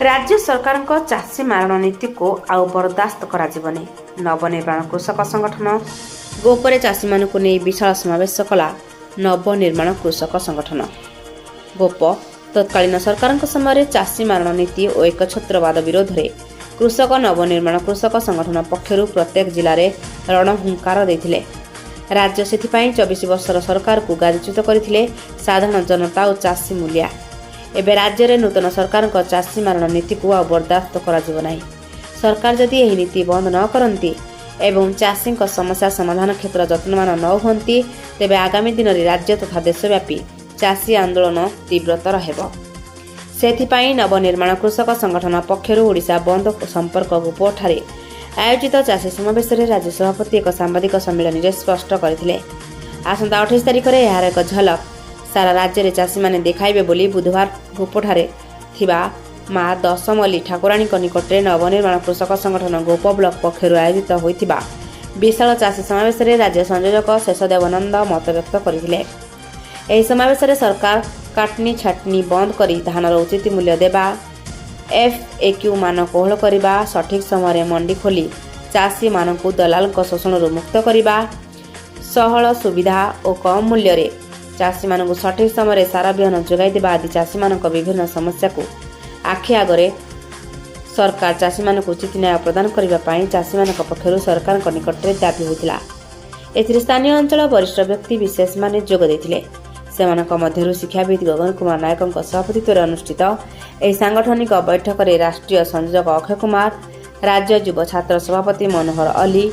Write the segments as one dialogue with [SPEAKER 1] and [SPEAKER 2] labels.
[SPEAKER 1] राज्य सरकार चाषी मारण नीति को आउ बर्दास्त कराजिबनी। नवनिर्माण कृषक संगठन गोपरे चाषी मानकु नै विशाल समावेश कला नवनिर्माण कृषक संगठन गोप तत्कालीन सरकार समय चाषी मारण नीति और एकछत्रवाद विरोध में कृषक नवनिर्माण कृषक संगठन पक्षर प्रत्येक जिले में रणहुंकार देते। राज्य से 24 वर्षर सरकार को गादिच्युत करते साधारण जनता और चाषी मूल्या। एवं राज्य में नूतन सरकार चाषी मारण नीति को बर्दास्त कर सरकार जदि यह नीति बंद न करती एवं चाषी समस्या समाधान क्षेत्र जत्नवान न होती तेबे आगामी दिन में राज्य तथा देशव्यापी चाषी आंदोलन तीव्रतर हेब। सेथिपाई नवनिर्माण कृषक संगठन पक्षर ओडिशा बंद संपर्क गोपठारे आयोजित चाषी समावेश में राज्य सभापति एक सांबादिक सम्मेलन में स्पष्ट करथिले। आसंता 28 तारिख में यार एक झलक सारा राज्य में चाषी माने देखाइबे बोली बुधवार गोपठारे थिबा माँ दशमली ठाकुराणी निकट में नवनिर्माण कृषक संगठन गोप ब्लॉक पक्षर आयोजित होइथिबा विशाल चाषी समावेश में राज्य संयोजक शेष देवानंद मत व्यक्त करथिले। एही समावेश में सरकार काटनी छाटनी बंद करी धानर उचित मूल्य देबा FAQ मान कोहल करबा सठिक समय मंडी खोली चाषी मानकु दलाल शोषण मुक्त करबा सहल सुविधा और कम मूल्य रे चाषी मानकु सठिक समय सारा बिहन जोगाई देबा आदि चाषी मानक विभिन्न समस्या को आखि आगरे सरकार चाषी मानक उचित न्याय प्रदान करबा पई चाषी मानक पक्षरु सरकार निकट में दाबी होतिला। एथिरे स्थानीय अंचल वरिष्ठ व्यक्ति विशेष माने जोग देथिले। सेमानक मध्यरु शिक्षाविद गगन कुमार नायकଙ୍କ सभापतित्व अनुष्ठित ଏହି सांगठनिक बैठक में राष्ट्रीय संयोजक अक्षय कुमार, राज्य युव छात्र सभापति मनोहर अली,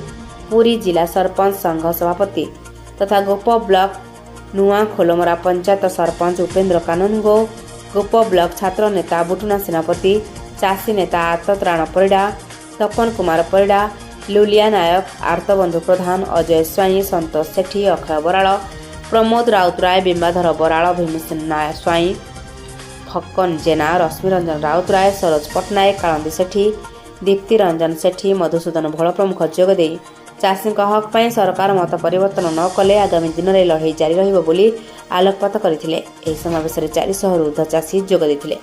[SPEAKER 1] पुरी जिला सरपंच संघ सभापति तथा गोप ब्लॉक नुआ खोलमरा पंचायत सरपंच उपेन्द्र कानूनगो, गोप ब्लॉक छात्र नेता बुटुना सेनापति, चाषी नेता आतत्राण परिडा, तपन कुमार परिडा, लुलिया नायक, आर्तबंधु प्रधान, अजय स्वाई, संतोष सेठी, अक्षय बराड़, प्रमोद राउतराय, बिंबाधर बराड़, भीमसेन नाय स्वाई, फक्कन जेना, रश्मि रंजन राउतराय, सरोज पट्टनायक, कालंदी सेठी, दीप्ति रंजन सेठी, मधुसूदन भोल प्रमुख जोगदे चाषी हक पर सरकार मत परिवर्तन न कले आगामी दिन में लड़ाई जारी रहिबो बोली आलोकपात करथिले। एही समावेश में 400 ऊर्ध्व चाषी जोग देथिले।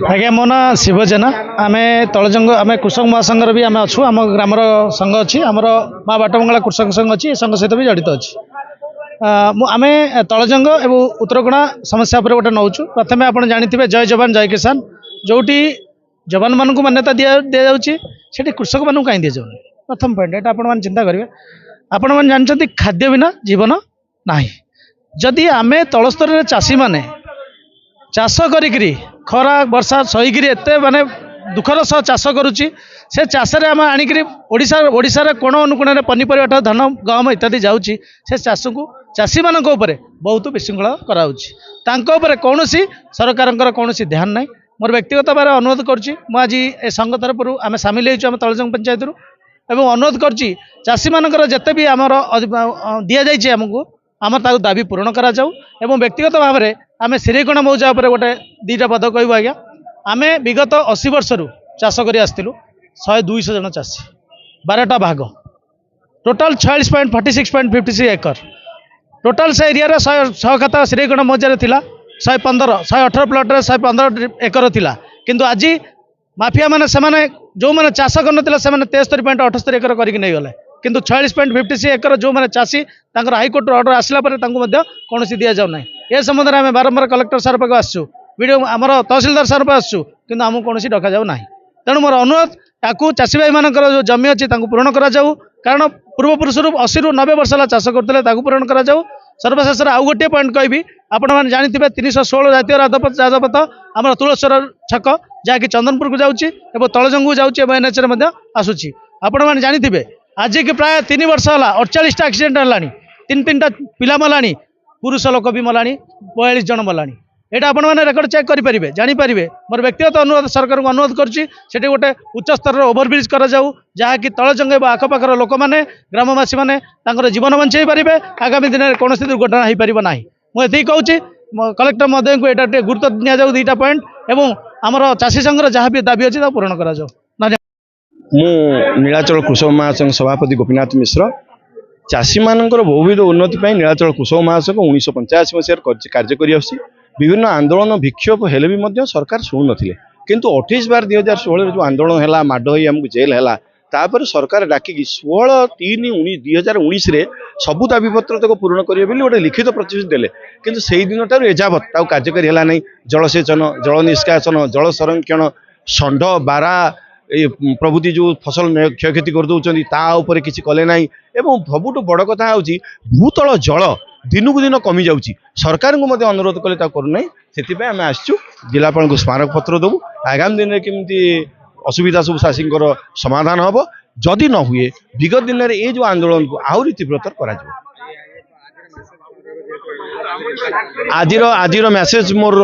[SPEAKER 2] आज्ञा मो ना शिव जेना आम तलजंग आम कृषक महासंघर भी आम अच्छु आम ग्रामर संघ अच्छी आमर माँ बाटमंगला कृषक संघ अच्छी संघ सहित भी जड़ित अच्छी आम तलजंग एवं उत्तरकोणा समस्या पर गोटे नौचु। प्रथम आप जानते जय जवान जय किसान जोटी जवान मानक मान्यता दि जाऊँगी से कृषक मानक कहीं दि जाऊनी प्रथम पॉइंट यहाँ आप चिंता करेंगे। आपण मैंने जानते खाद्य बिना जीवन ना जदि आम तल स्तर में चाषी मैंने चाष करी खरा वर्षा सहीकि एत माने दुखर सह चाष करुच्ची से चाषे आम आणिक ओडिशार कोण अनुकोण पनीपरिया धान गहम इत्यादि जाऊँगी से चाष को चाषी मान बहुत विशृंखला कराऊँगी कौन सरकार कौन ध्यान ना। मोर व्यक्तिगत भाव अनुरोध करुँच आज ए संघ तरफ आम सामिल होम तलजंग पंचायत एवं अनुरोध करुँच चाषी मानकर जिते भी आमर दि जाइए आमको आम दाबी पूरण करा जाऊ एवं व्यक्तिगत भाव में आम सिरेकोण मौजा पर गोटे 2टा पद कहूँ। आज्ञा आम विगत 80 वर्ष चाष कर 100-200 जन चाषी 12टा भाग टोटाल 46.56 एकर टोटाल से एरिया 100 खाता सिरेकोण मौजा थिला 118 प्लट 115 एकर थिला किंतु आज माफिया माने सेमाने जो माने चाष करन 73.78 एकर करके नहीं गले किंतु 46.56 एकर जो माने चाषी तांकर हाईकोर्ट ऑर्डर आसला पर तांको मध्य कोनोसी दिया जाउ नै। ए संबंध में आम बारंबार कलेक्टर सार पाक आसु वीडियो आमर तहसीलदार सार पाक आसु किंतु आमको कोनोसी डका जाउ नै। तेणु मोर अनुरोध ताकू चाषी भाई मानकर जो जमी अच्छी पूरण करा जाऊ कारण पूर्वपुरुष 80-90 वर्ष है चाष करते पूरण करा जाऊ। सर्वशेष आउ गोटे पॉइंट कहबी आपण मैंने जानते 316 जातीय राजपथ आम तुलसर छक जहाँकि चंदनपुर को जाऊँगी तलजंग को जाऊँगी NH आसूसी आपण मैंने जानते आज की प्राय 3 वर्ष है 48टा एक्सीडेंट है 3-3टा पिला मलानी पुरुष लोक भी मलानी 42 जन मलानी यहाँ आपण मैंने रेकर्ड चेक करेंगे जानीपारे। मोर व्यक्तिगत अनुरोध सरकार को अनुरोध करुँची गोटे उच्च स्तर ओभरब्रिज करा जाऊ जहाँकि तलजंग आखपाखर लोक मैंने ग्रामवासी मैंने जीवन बचाई पारे आगामी दिन में कौन दुर्घटना हो पार ना। मुझे कहूँ कलेक्टर महोदय को यहाँ गुरुत्व दि जाऊ 2टा पॉइंट एवं आमर चाषी संघर जहाँ भी दाबी अच्छी पूरण करा जाऊ।
[SPEAKER 3] मु नीलाचल कृषक महासंघ सभापति गोपीनाथ मिश्र चाषी मानकर बहुविध उन्नति नीलाचल कृषक महासंघ 1985 मसीह कार्य कर विभिन्न आंदोलन विक्षोभ हेले भी सरकार शुणु नथिले किंतु 28/12/16 जो आंदोलन है माड हो आमको जेल है तापर सरकार डाकिकी 16/3/2019 सबू दाबीपत्र तक पूरण करेंगे बोली गोटे लिखित प्रतिश्रुति देले किंतु से दिन ठार एजावत कार्यकारी है नहीं जलसेचन जल निष्कासन जल संरक्षण षंड बारा प्रभृति जो फसल क्षयक्षति कर दौरान ताऊपर किसी कले ना एवं सबुठ बड़ कथा हूँ भूतल जल दिनक दिन कमी जाऊँगी सरकार को मध्य अनुरोध कले करूना से आम आसचु जिलापाल को स्मारक पत्र देवु आगामी दिन में केमती असुविधा सब चाषी समाधान हम जदि न हुए विगत दिन में ये जो आंदोलन को आहरी तीव्रतर करा आजिर मेसेज मोर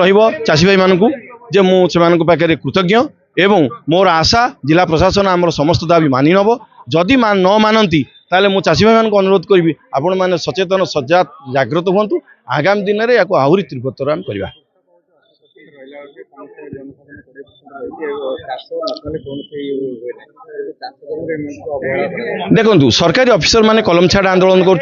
[SPEAKER 3] चाषी भाई मानू जे मुझे पाखे कृतज्ञ एवं मोर आशा जिला प्रशासन आमर समस्त दाबी मानि नब जदि न मानती ताले मु चाषी भाई को अनुरोध करी आपण मैंने सचेतन सजात जागृत हूँ आगामी दिन में या आहरी तीव्रतर आम करवा देखु सरकारी ऑफिसर माने कलम छाड़ आंदोलन कर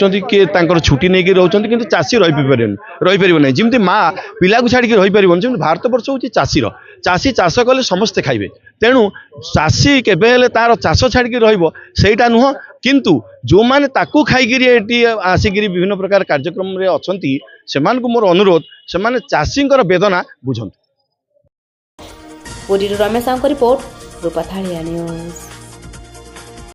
[SPEAKER 3] छुट्टी नहीं रोचे कि चाषी रहीपर ना जमी माँ पिला को छाड़ी रहीपर जमी भारत वर्ष हूँ चाषीर चाषी चाष कले समस्ते खाइबे तेणु चाषी केबे तार चाष छाड़ी रहीटा नुह किंतु जो माने ताकू खाइकी आसिक विभिन्न प्रकार कार्यक्रम रे अछंती सेमान को मोर अनुरोध से चाषी वेदना बुझंतु।
[SPEAKER 1] पुरी रमेश रिपोर्ट रूपाथालिया न्यूज।